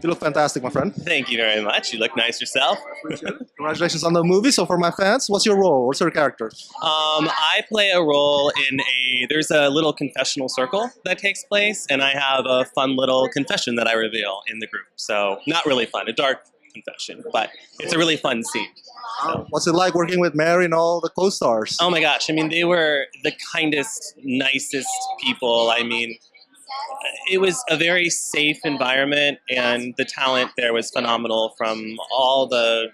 You look fantastic, my friend. Thank you very much. You look nice yourself. Congratulations on the movie. So for my fans, what's your role? What's your character? I play a role there's a little confessional circle that takes place, and I have a fun little confession that I reveal in the group. So not really fun, a dark confession, but it's a really fun scene. So. What's it like working with Mary and all the co-stars? Oh my gosh, I mean, they were the kindest, nicest people. I mean, it was a very safe environment, and the talent there was phenomenal, from all the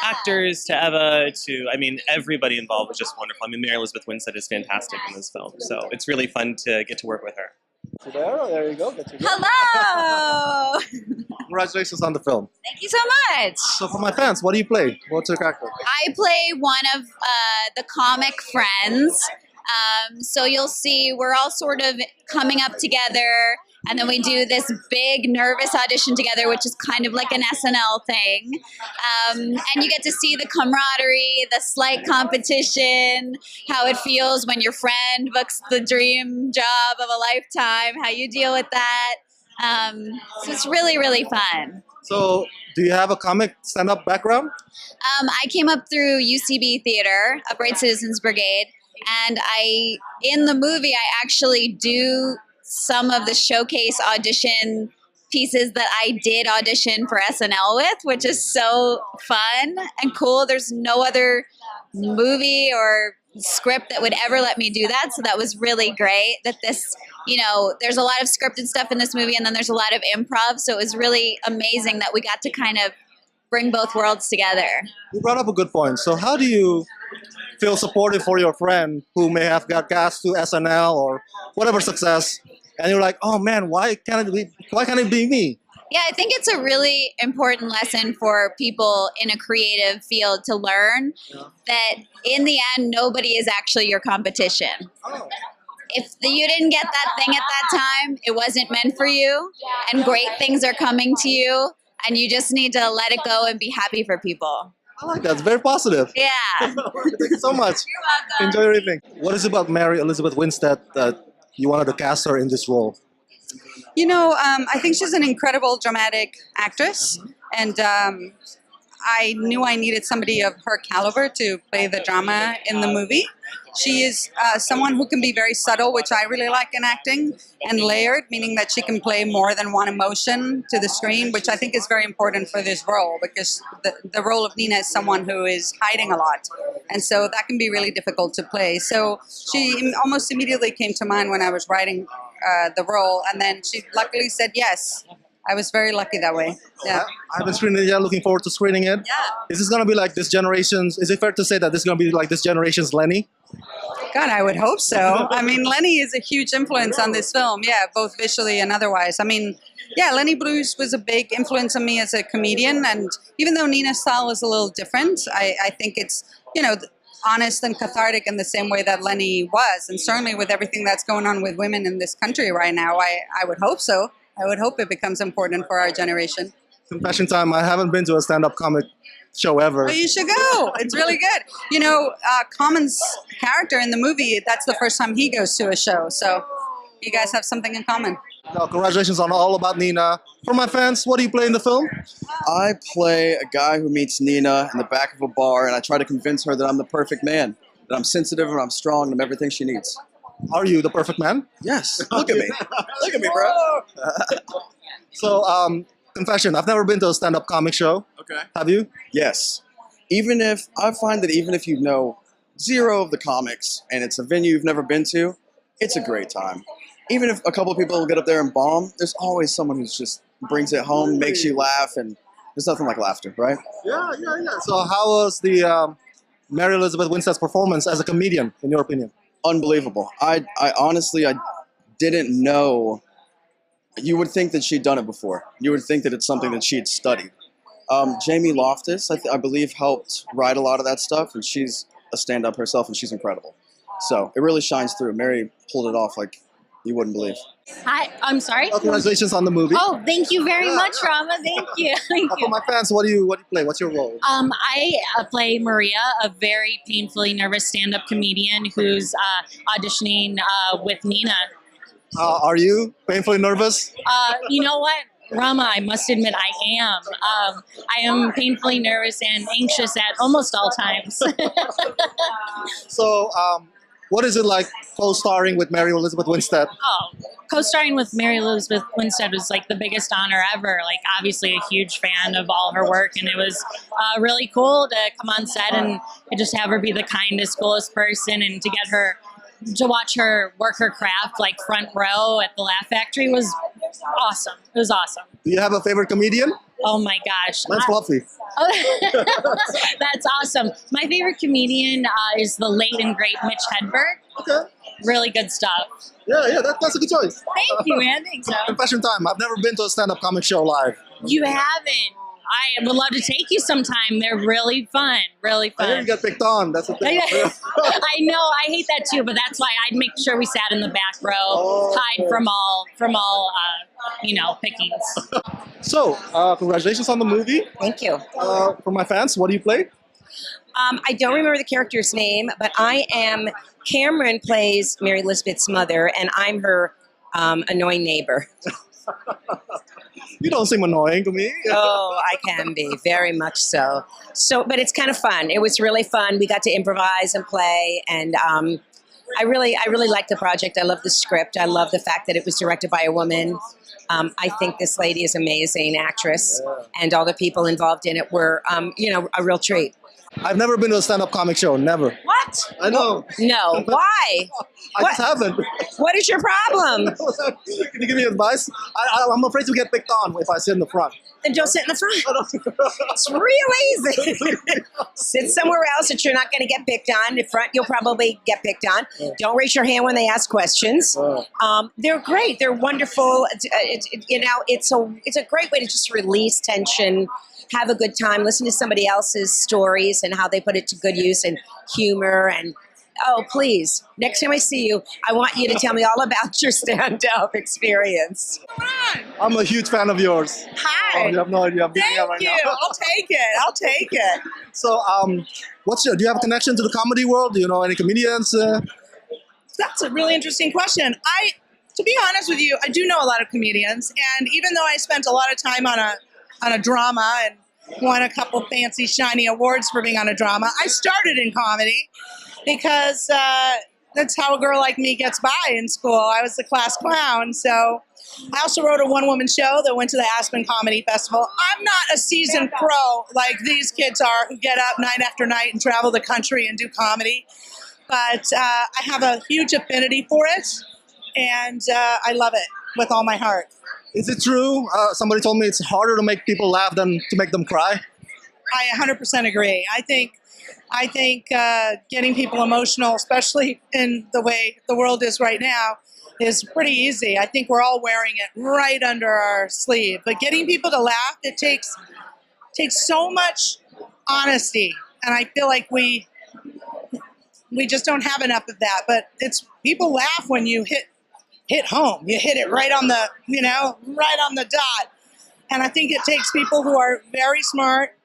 actors to Eva to, I mean, everybody involved was just wonderful. I mean, Mary Elizabeth Winstead is fantastic in this film, so it's really fun to get to work with her. So there you go. Hello! Congratulations on the film. Thank you so much. So for my fans, what do you play? What's your character? I play one of the comic friends. So you'll see we're all sort of coming up together, and then we do this big nervous audition together, which is kind of like an SNL thing. And you get to see the camaraderie, the slight competition, how it feels when your friend books the dream job of a lifetime, how you deal with that. So it's really, really fun. So do you have a comic stand-up background? I came up through UCB Theater, Upright Citizens Brigade, and in the movie, I actually do some of the showcase audition pieces that I did audition for SNL with, which is so fun and cool. There's no other movie or script that would ever let me do that, so that was really great. That this, there's a lot of scripted stuff in this movie, and then there's a lot of improv, so it was really amazing that we got to kind of bring both worlds together. You brought up a good point. So how do you feel supportive for your friend who may have got cast to SNL or whatever success, and you're like, oh man, why can't it be me? Yeah, I think it's a really important lesson for people in a creative field to learn that in the end, nobody is actually your competition. If you didn't get that thing at that time, it wasn't meant for you, and great things are coming to you, and you just need to let it go and be happy for people. I like that. It's very positive. Yeah. Thank you so much. You're welcome. Enjoy your evening. What is it about Mary Elizabeth Winstead that you wanted to cast her in this role? I think she's an incredible dramatic actress, and I knew I needed somebody of her caliber to play the drama in the movie. She is someone who can be very subtle, which I really like in acting, and layered, meaning that she can play more than one emotion to the screen, which I think is very important for this role, because the role of Nina is someone who is hiding a lot, and so that can be really difficult to play. So she almost immediately came to mind when I was writing the role, and then she luckily said yes. I was very lucky that way. Yeah. I haven't screened it yet. Looking forward to screening it. Yeah. Is this going to be like this generation's, is it fair to say that this is going to be like this generation's Lenny? God, I would hope so. I mean, Lenny is a huge influence on this film, yeah, both visually and otherwise. I mean, yeah, Lenny Bruce was a big influence on me as a comedian, and even though Nina's style is a little different, I think it's, honest and cathartic in the same way that Lenny was, and certainly with everything that's going on with women in this country right now, I would hope so. I would hope it becomes important for our generation. Confession time, I haven't been to a stand-up comic show ever. Oh, you should go. It's really good. Common's character in the movie, that's the first time he goes to a show. So you guys have something in common. No, congratulations on All About Nina. For my fans, what do you play in the film? I play a guy who meets Nina in the back of a bar, and I try to convince her that I'm the perfect man, that I'm sensitive and I'm strong and I'm everything she needs. Are you the perfect man? Yes. Look at me. Look at me, bro. So, confession, I've never been to a stand-up comic show. Okay. Have you? Yes. I find that even if you know zero of the comics and it's a venue you've never been to, it's a great time. Even if a couple of people get up there and bomb, there's always someone who just brings it home, makes you laugh, and there's nothing like laughter, right? Yeah. So how was the Mary Elizabeth Winstead's performance as a comedian, in your opinion? Unbelievable. I honestly didn't know. You would think that she'd done it before. You would think that it's something that she'd studied. Jamie Loftus, I believe, helped write a lot of that stuff, and she's a stand-up herself, and she's incredible. So it really shines through. Mary pulled it off like you wouldn't believe. Hi, I'm sorry. Congratulations on the movie. Oh, thank you very much, Rama. Thank you. Thank For you. my fans, what do you play? What's your role? I play Maria, a very painfully nervous stand-up comedian who's auditioning with Nina. Are you painfully nervous? You know what? Rama, I must admit I am. I am painfully nervous and anxious at almost all times. So, what is it like co-starring with Mary Elizabeth Winstead? Oh, co-starring with Mary Elizabeth Winstead was like the biggest honor ever. Like, obviously a huge fan of all her work, and it was really cool to come on set and just have her be the kindest, coolest person, and to get her to watch her work her craft like front row at the Laugh Factory was awesome. It was awesome. Do you have a favorite comedian? Oh my gosh. Mine's Fluffy. That's awesome. My favorite comedian is the late and great Mitch Hedberg. Okay. Really good stuff. Yeah, that's a good choice. Thank you, man. Thanks so. Confession time. I've never been to a stand-up comic show live. You haven't. I would love to take you sometime. They're really fun. Really I hear fun. you get picked on. That's the thing. I know. I hate that too, but that's why I'd make sure we sat in the back row, hide from all, pickings. So, congratulations on the movie. Thank you. For my fans, what do you play? I don't remember the character's name, but I am Camryn plays Mary Elizabeth's mother, and I'm her annoying neighbor. You don't seem annoying to me. Oh, I can be very much so. But it's kind of fun. It was really fun. We got to improvise and play, and I really liked the project. I love the script. I love the fact that it was directed by a woman. I think this lady is an amazing actress, and all the people involved in it were, a real treat. I've never been to a stand-up comic show. Never. What? I know. No. Why? I just haven't. What is your problem? Can you give me advice? I'm afraid to get picked on if I sit in the front. Then don't sit in the front. It's real easy. Sit somewhere else that you're not going to get picked on. In front, you'll probably get picked on. Don't raise your hand when they ask questions. They're great. They're wonderful. It's a great way to just release tension, have a good time, listen to somebody else's stories and how they put it to good use, and humor. And oh, please, next time I see you, I want you to tell me all about your stand-up experience. I'm a huge fan of yours. Hi. Oh, you have no idea. I'm beating you up Thank right you. now. I'll take it. So, do you have a connection to the comedy world? Do you know any comedians? That's a really interesting question. To be honest with you, I do know a lot of comedians, and even though I spent a lot of time on a drama and won a couple fancy shiny awards for being on a drama, I started in comedy because that's how a girl like me gets by in school. I was the class clown, so I also wrote a one-woman show that went to the Aspen Comedy Festival. I'm not a seasoned pro like these kids are who get up night after night and travel the country and do comedy, but I have a huge affinity for it, and I love it with all my heart. Is it true? Somebody told me it's harder to make people laugh than to make them cry. I 100% agree. I think getting people emotional, especially in the way the world is right now, is pretty easy. I think we're all wearing it right under our sleeve. But getting people to laugh, it takes so much honesty, and I feel like we just don't have enough of that. But people laugh when you hit home. You hit it right on the dot. And I think it takes people who are very smart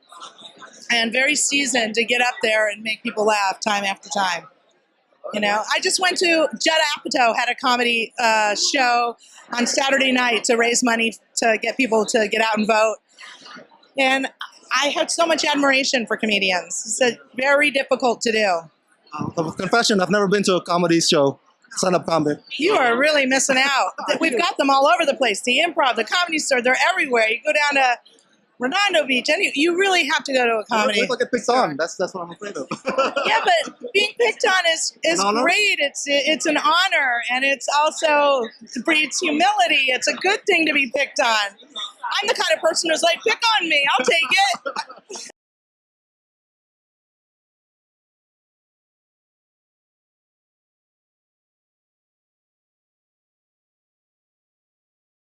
and very seasoned to get up there and make people laugh time after time. I just went to Judd Apatow had a comedy show on Saturday night to raise money to get people to get out and vote. And I had so much admiration for comedians. It's very difficult to do. Confession, I've never been to a comedy show. Stand-up comedy. You are really missing out. We've got them all over the place. The Improv, the Comedy Store, they're everywhere. You go down to Redondo Beach, and you really have to go to a comedy. What if I get picked on? That's what I'm afraid of. Yeah, but being picked on is great. It's an honor, and it's also breeds humility. It's a good thing to be picked on. I'm the kind of person who's like, pick on me, I'll take it.